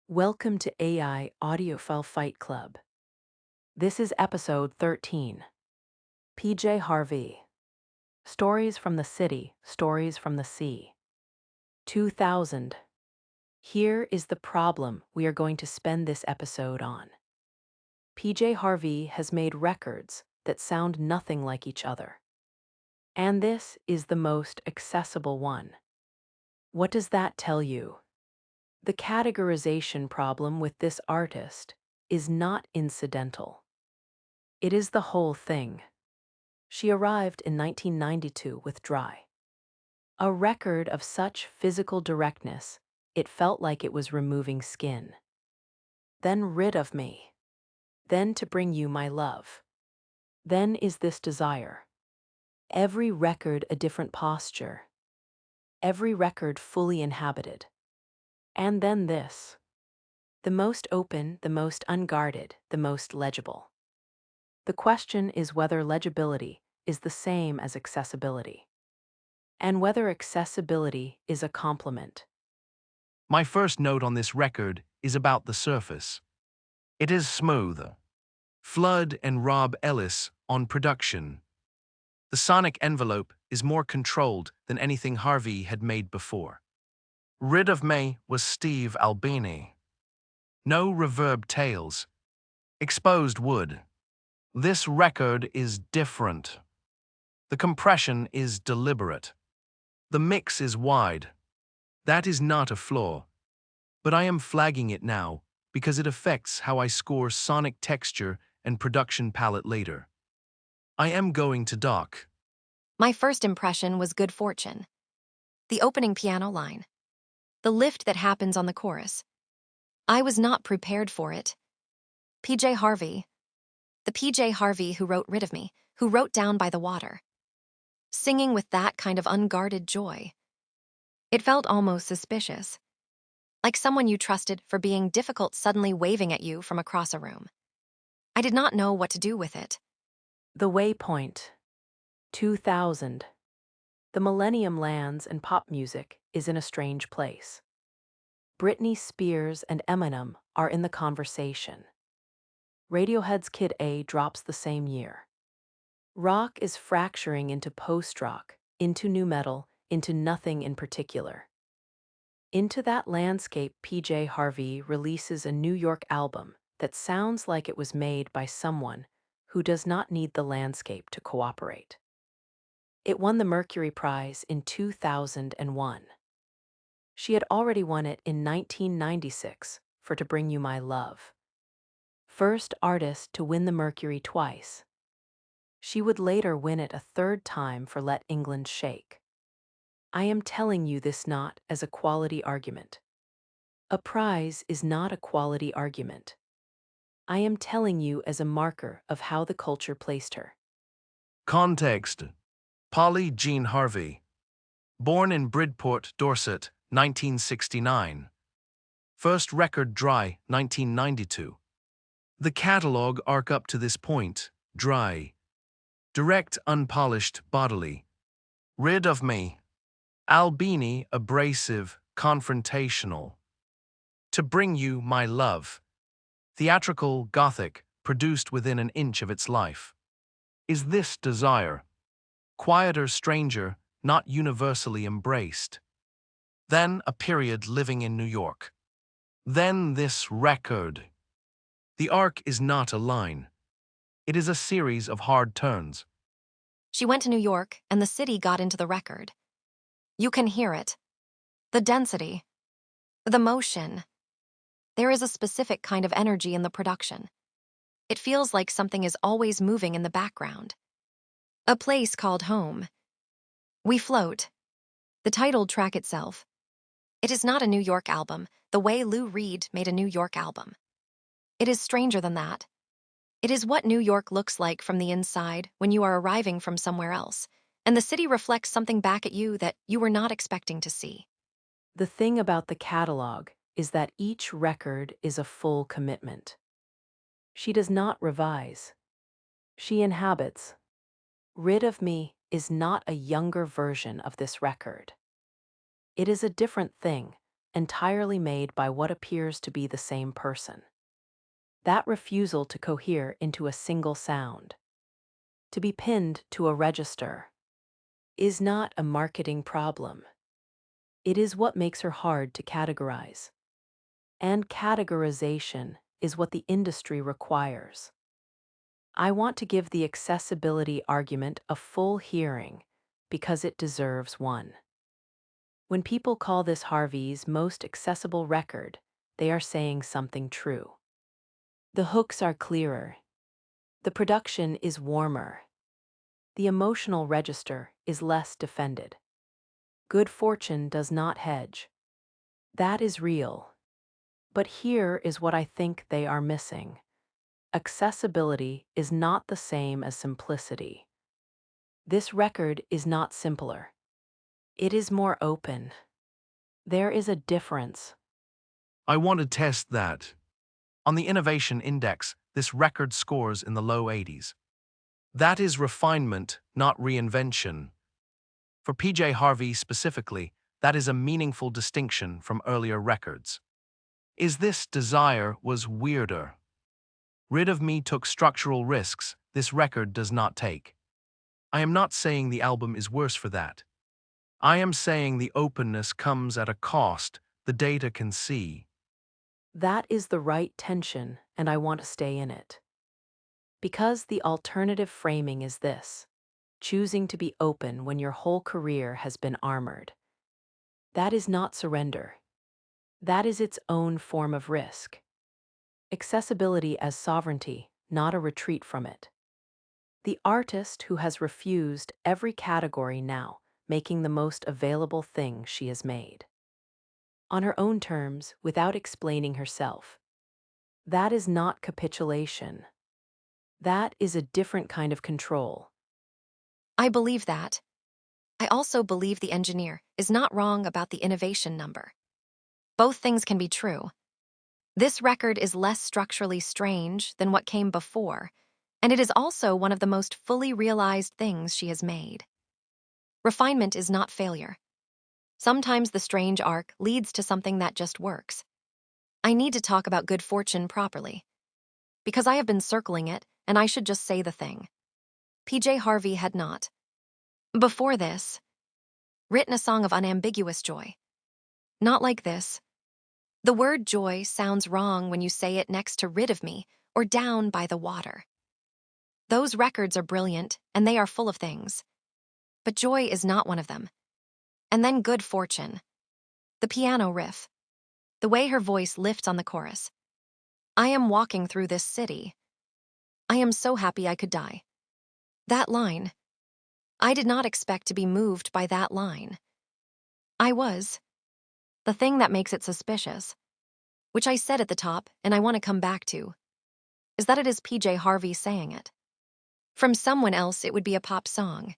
Welcome to AI Audiophile Fight Club. This is episode 13. PJ Harvey. Stories from the City, Stories from the Sea. 2000. Here is the problem we are going to spend this episode on. PJ Harvey has made records that sound nothing like each other. And this is the most accessible one. What does that tell you? The categorization problem with this artist is not incidental. It is the whole thing. She arrived in 1992 with Dry. A record of such physical directness, it felt like it was removing skin. Then Rid of Me. Then To Bring You My Love. Then Is This Desire. Every record a different posture. Every record fully inhabited. And then this. The most open, the most unguarded, the most legible. The question is whether legibility is the same as accessibility, and whether accessibility is a complement. My first note on this record is about the surface. It is smooth. Flood and Rob Ellis on production. The sonic envelope is more controlled than anything Harvey had made before. Rid of Me was Steve Albini. No reverb tails. Exposed wood. This record is different. The compression is deliberate. The mix is wide. That is not a flaw. But I am flagging it now because it affects how I score sonic texture and production palette later. I am going to dock. My first impression was good fortune. The opening piano line. The lift that happens on the chorus. I was not prepared for it. PJ Harvey. The PJ Harvey who wrote Rid of Me, who wrote Down by the Water. Singing with that kind of unguarded joy. It felt almost suspicious. Like someone you trusted for being difficult suddenly waving at you from across a room. I did not know what to do with it. The Waypoint. 2000. The millennium lands and pop music is in a strange place. Britney Spears and Eminem are in the conversation. Radiohead's Kid A drops the same year. Rock is fracturing into post-rock, into nu metal, into nothing in particular. Into that landscape, PJ Harvey releases a New York album that sounds like it was made by someone who does not need the landscape to cooperate. It won the Mercury Prize in 2001. She had already won it in 1996 for To Bring You My Love. First artist to win the Mercury twice. She would later win it a third time for Let England Shake. I am telling you this not as a quality argument. A prize is not a quality argument. I am telling you as a marker of how the culture placed her. Context. Polly Jean Harvey. Born in Bridport, Dorset, 1969. First record Dry, 1992. The catalog arc up to this point, Dry. Direct, unpolished, bodily. Rid of Me. Albini, abrasive, confrontational. To Bring You My Love. Theatrical, gothic, produced within an inch of its life. Is This Desire. Quieter, stranger, not universally embraced. Then a period living in New York. Then this record. The arc is not a line. It is a series of hard turns. She went to New York, and the city got into the record. You can hear it. The density. The motion. There is a specific kind of energy in the production. It feels like something is always moving in the background. A place called home. We Float. The title track itself. It is not a New York album, the way Lou Reed made a New York album. It is stranger than that. It is what New York looks like from the inside when you are arriving from somewhere else, and the city reflects something back at you that you were not expecting to see. The thing about the catalog is that each record is a full commitment. She does not revise. She inhabits. Rid of Me is not a younger version of this record. It is a different thing, entirely made by what appears to be the same person. That refusal to cohere into a single sound, to be pinned to a register, is not a marketing problem. It is what makes her hard to categorize. And categorization is what the industry requires. I want to give the accessibility argument a full hearing because it deserves one. When people call this Harvey's most accessible record, they are saying something true. The hooks are clearer. The production is warmer. The emotional register is less defended. Good fortune does not hedge. That is real. But here is what I think they are missing. Accessibility is not the same as simplicity. This record is not simpler. It is more open. There is a difference. I want to test that. On the Innovation Index, this record scores in the low 80s. That is refinement, not reinvention. For PJ Harvey specifically, that is a meaningful distinction from earlier records. Is this desire was weirder? Rid of Me took structural risks this record does not take. I am not saying the album is worse for that. I am saying the openness comes at a cost the data can see. That is the right tension, and I want to stay in it. Because the alternative framing is this: choosing to be open when your whole career has been armored. That is not surrender. That is its own form of risk. Accessibility as sovereignty, not a retreat from it. The artist who has refused every category now, making the most available thing she has made. On her own terms, without explaining herself. That is not capitulation. That is a different kind of control. I believe that. I also believe the engineer is not wrong about the innovation number. Both things can be true. This record is less structurally strange than what came before, and it is also one of the most fully realized things she has made. Refinement is not failure. Sometimes the strange arc leads to something that just works. I need to talk about good fortune properly, because I have been circling it, and I should just say the thing. PJ Harvey had not, before this, written a song of unambiguous joy. Not like this. The word joy sounds wrong when you say it next to Rid of Me or Down by the Water. Those records are brilliant, and they are full of things. But joy is not one of them. And then Good Fortune. The piano riff. The way her voice lifts on the chorus. I am walking through this city. I am so happy I could die. That line. I did not expect to be moved by that line. I was. The thing that makes it suspicious, which I said at the top and I want to come back to, is that it is PJ Harvey saying it. From someone else, it would be a pop song.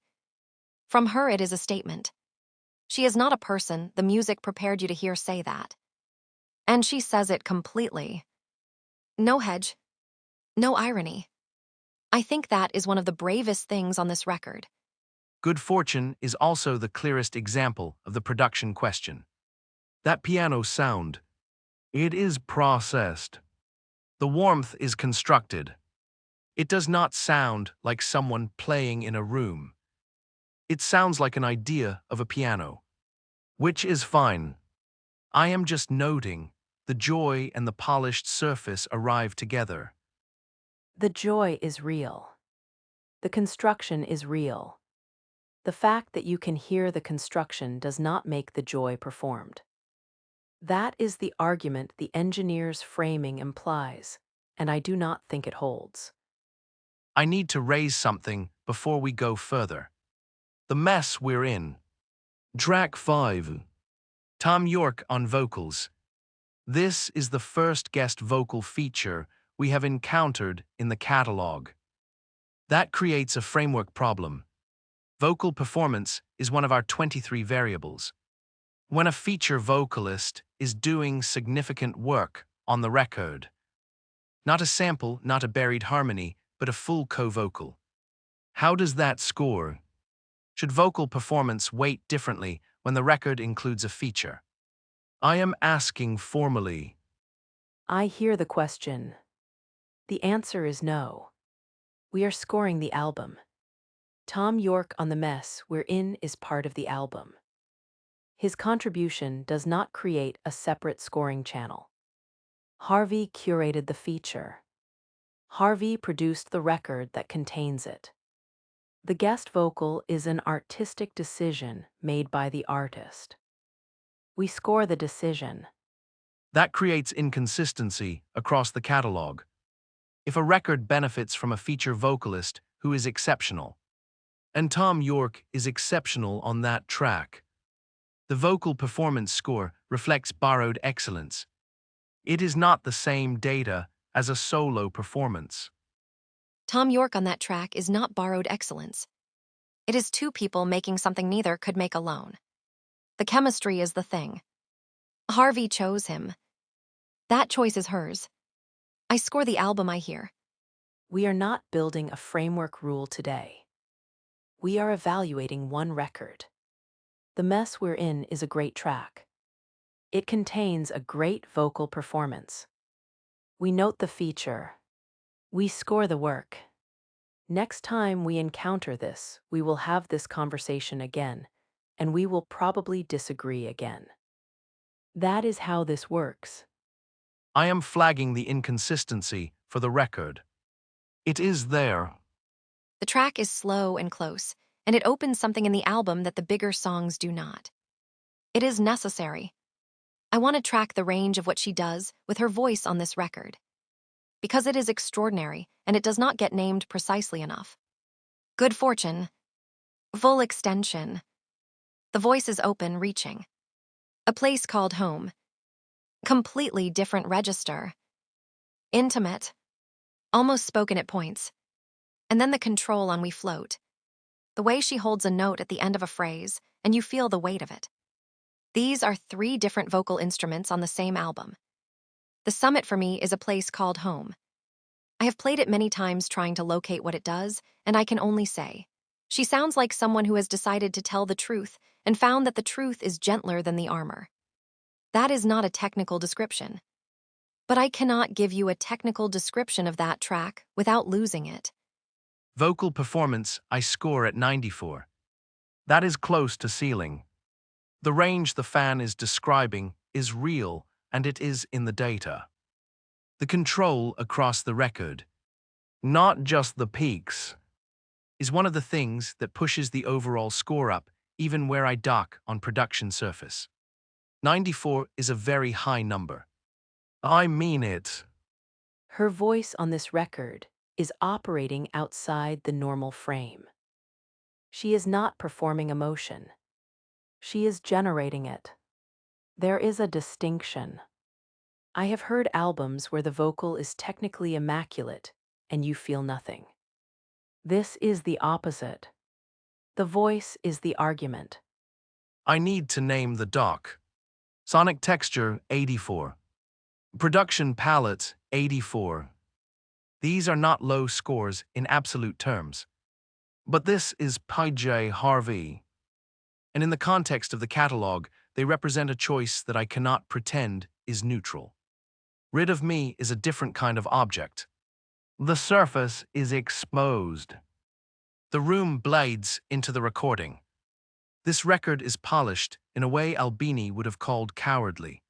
From her, it is a statement. She is not a person the music prepared you to hear say that. And she says it completely. No hedge. No irony. I think that is one of the bravest things on this record. Good Fortune is also the clearest example of the production question. That piano sound, it is processed. The warmth is constructed. It does not sound like someone playing in a room. It sounds like an idea of a piano, which is fine. I am just noting the joy and the polished surface arrive together. The joy is real. The construction is real. The fact that you can hear the construction does not make the joy performed. That is the argument the engineer's framing implies, and I do not think it holds. I need to raise something before we go further. The mess we're in. Track 5. Tom York on vocals. This is the first guest vocal feature we have encountered in the catalog. That creates a framework problem. Vocal performance is one of our 23 variables. When a feature vocalist is doing significant work on the record, not a sample, not a buried harmony, but a full co-vocal. How does that score? Should vocal performance weight differently when the record includes a feature? I am asking formally. I hear the question. The answer is no. We are scoring the album. Tom York on the mess we're in is part of the album. His contribution does not create a separate scoring channel. Harvey curated the feature. Harvey produced the record that contains it. The guest vocal is an artistic decision made by the artist. We score the decision. That creates inconsistency across the catalog. If a record benefits from a feature vocalist who is exceptional, and Tom York is exceptional on that track, the vocal performance score reflects borrowed excellence. It is not the same data as a solo performance. Tom York on that track is not borrowed excellence. It is two people making something neither could make alone. The chemistry is the thing. Harvey chose him. That choice is hers. I score the album I hear. We are not building a framework rule today. We are evaluating one record. The Mess We're In is a great track. It contains a great vocal performance. We note the feature. We score the work. Next time we encounter this, we will have this conversation again, and we will probably disagree again. That is how this works. I am flagging the inconsistency for the record. It is there. The track is slow and close, and it opens something in the album that the bigger songs do not. It is necessary. I want to track the range of what she does with her voice on this record. Because it is extraordinary, and it does not get named precisely enough. Good fortune. Full extension. The voice is open, reaching. A place called home. Completely different register. Intimate. Almost spoken at points. And then the control on We Float. The way she holds a note at the end of a phrase, and you feel the weight of it. These are three different vocal instruments on the same album. The summit for me is A Place Called Home. I have played it many times trying to locate what it does, and I can only say, she sounds like someone who has decided to tell the truth and found that the truth is gentler than the armor. That is not a technical description. But I cannot give you a technical description of that track without losing it. Vocal performance, I score at 94. That is close to ceiling. The range the fan is describing is real, and it is in the data. The control across the record, not just the peaks, is one of the things that pushes the overall score up, even where I dock on production surface. 94 is a very high number. I mean it. Her voice on this record is operating outside the normal frame. She is not performing emotion. She is generating it. There is a distinction. I have heard albums where the vocal is technically immaculate and you feel nothing. This is the opposite. The voice is the argument. I need to name the dock. Sonic texture, 84. Production palette, 84. These are not low scores in absolute terms. But this is PJ Harvey. And in the context of the catalog, they represent a choice that I cannot pretend is neutral. Rid of Me is a different kind of object. The surface is exposed. The room blades into the recording. This record is polished in a way Albini would have called cowardly.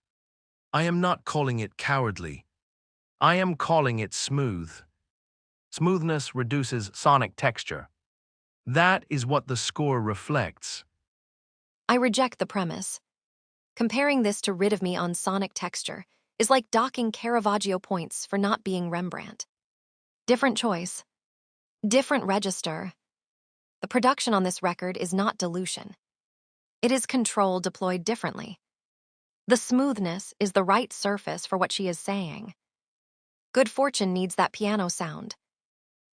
I am not calling it cowardly. I am calling it smooth. Smoothness reduces sonic texture. That is what the score reflects. I reject the premise. Comparing this to Rid of Me on sonic texture is like docking Caravaggio points for not being Rembrandt. Different choice. Different register. The production on this record is not dilution. It is control deployed differently. The smoothness is the right surface for what she is saying. Good Fortune needs that piano sound.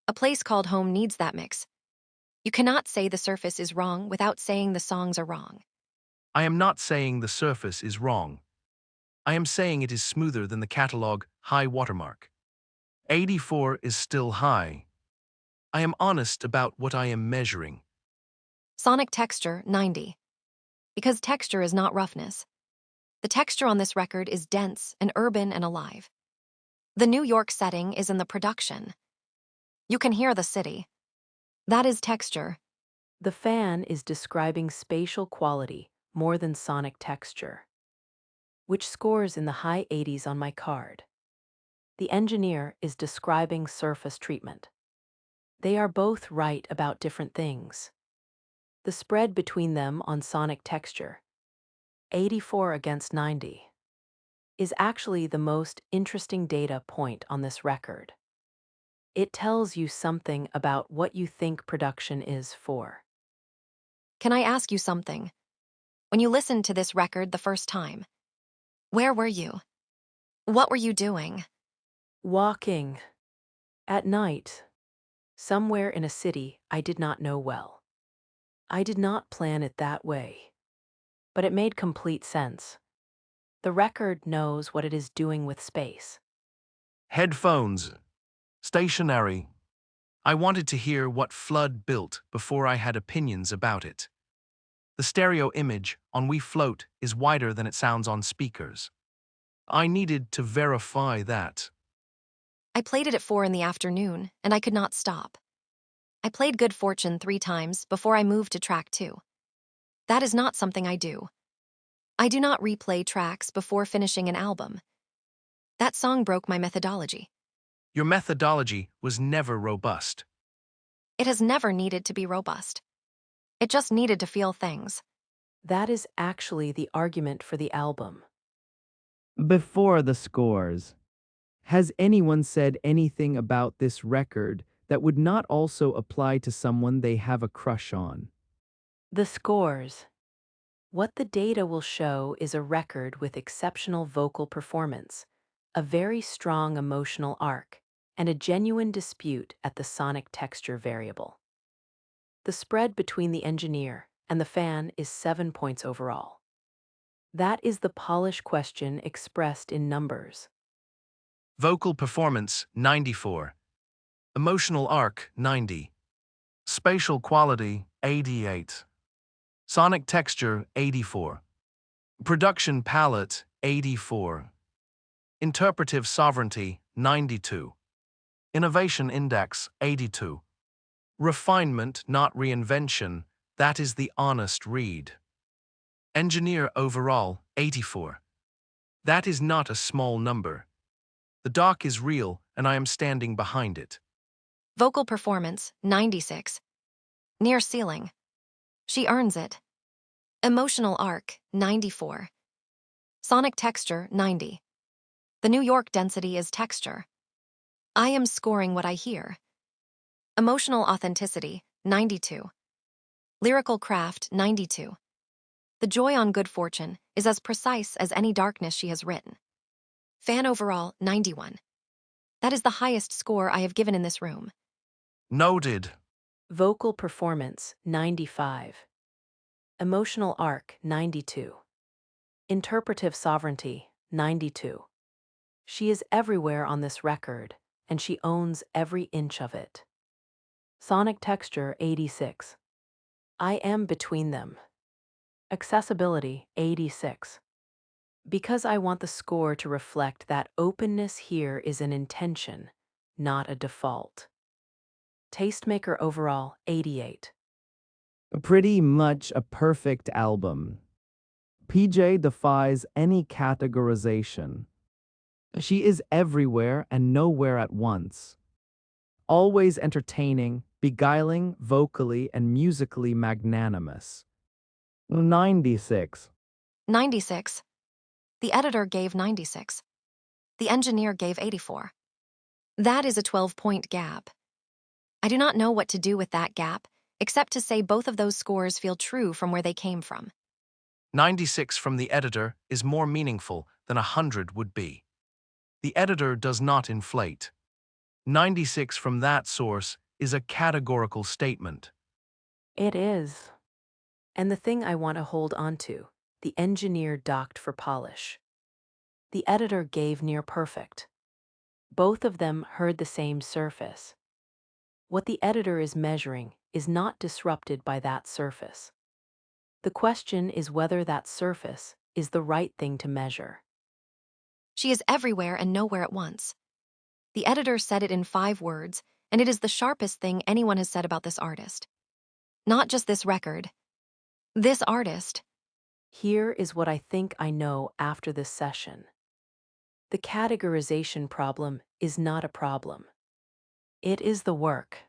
A Place Called Home needs that mix. You cannot say the surface is wrong without saying the songs are wrong. I am not saying the surface is wrong. I am saying it is smoother than the catalog high watermark. 84 is still high. I am honest about what I am measuring. Sonic texture, 90. Because texture is not roughness. The texture on this record is dense and urban and alive. The New York setting is in the production. You can hear the city. That is texture. The fan is describing spatial quality more than sonic texture. Which scores in the high 80s on my card? The engineer is describing surface treatment. They are both right about different things. The spread between them on sonic texture, 84 against 90, is actually the most interesting data point on this record. It tells you something about what you think production is for. Can I ask you something? When you listened to this record the first time, where were you? What were you doing? Walking. At night. Somewhere in a city I did not know well. I did not plan it that way. But it made complete sense. The record knows what it is doing with space. Headphones. Stationary. I wanted to hear what Flood built before I had opinions about it. The stereo image on We Float is wider than it sounds on speakers. I needed to verify that. I played it at 4 in the afternoon, and I could not stop. I played Good Fortune 3 times before I moved to track 2. That is not something I do. I do not replay tracks before finishing an album. That song broke my methodology. Your methodology was never robust. It has never needed to be robust. It just needed to feel things. That is actually the argument for the album. Before the scores, has anyone said anything about this record that would not also apply to someone they have a crush on? The scores. What the data will show is a record with exceptional vocal performance, a very strong emotional arc, and a genuine dispute at the sonic texture variable. The spread between the engineer and the fan is 7 points overall. That is the polish question expressed in numbers. Vocal performance, 94. Emotional arc, 90. Spatial quality, 88. Sonic texture, 84. Production palette, 84. Interpretive sovereignty, 92. Innovation index, 82. Refinement, not reinvention, that is the honest read. Engineer overall, 84. That is not a small number. The doc is real, and I am standing behind it. Vocal performance, 96. Near ceiling. She earns it. Emotional arc, 94. Sonic texture, 90. The New York density is texture. I am scoring what I hear. Emotional authenticity, 92. Lyrical craft, 92. The joy on Good Fortune is as precise as any darkness she has written. Fan overall, 91. That is the highest score I have given in this room. Noted. Vocal performance, 95. Emotional arc, 92. Interpretive sovereignty, 92. She is everywhere on this record, and she owns every inch of it. Sonic texture, 86. I am between them. Accessibility, 86. Because I want the score to reflect that openness here is an intention, not a default. Tastemaker overall, 88. Pretty much a perfect album. PJ defies any categorization. She is everywhere and nowhere at once. Always entertaining, beguiling, vocally and musically magnanimous. 96. 96. The editor gave 96. The engineer gave 84. That is a 12-point gap. I do not know what to do with that gap, except to say both of those scores feel true from where they came from. 96 from the editor is more meaningful than 100 would be. The editor does not inflate. 96 from that source is a categorical statement. It is. And the thing I want to hold on to, the engineer docked for polish. The editor gave near perfect. Both of them heard the same surface. What the editor is measuring is not disrupted by that surface. The question is whether that surface is the right thing to measure. She is everywhere and nowhere at once. The editor said it in 5 words, and it is the sharpest thing anyone has said about this artist. Not just this record. This artist. Here is what I think I know after this session. The categorization problem is not a problem. It is the work.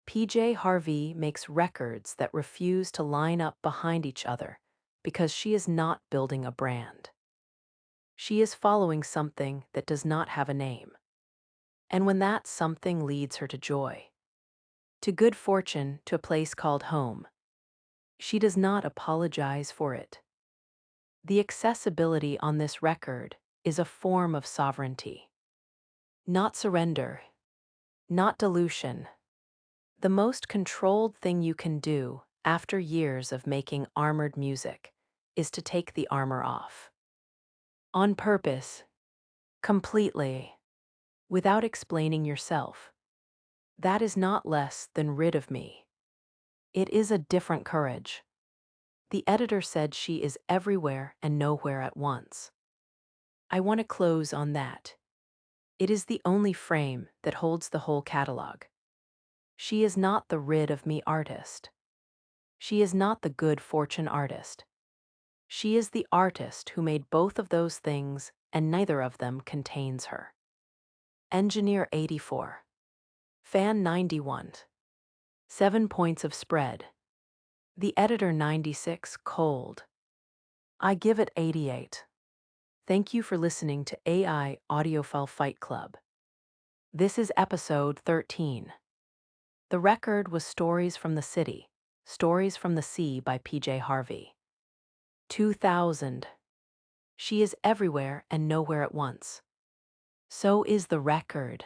PJ Harvey makes records that refuse to line up behind each other because she is not building a brand. She is following something that does not have a name. And when that something leads her to joy, to good fortune, to a place called home, she does not apologize for it. The accessibility on this record is a form of sovereignty. Not surrender, not dilution. The most controlled thing you can do after years of making armored music is to take the armor off. On purpose, completely, without explaining yourself. That is not less than rid of me. It is a different courage. The editor said she is everywhere and nowhere at once. I want to close on that. It is the only frame that holds the whole catalog. She is not the rid of me artist. She is not the good fortune artist. She is the artist who made both of those things, and neither of them contains her. Engineer 84. Fan 91. 7 points of spread. The editor 96 cold. I give it 88. Thank you for listening to AI Audiophile Fight Club. This is episode 13. The record was Stories from the City, Stories from the Sea by PJ Harvey. 2000. She is everywhere and nowhere at once. So is the record.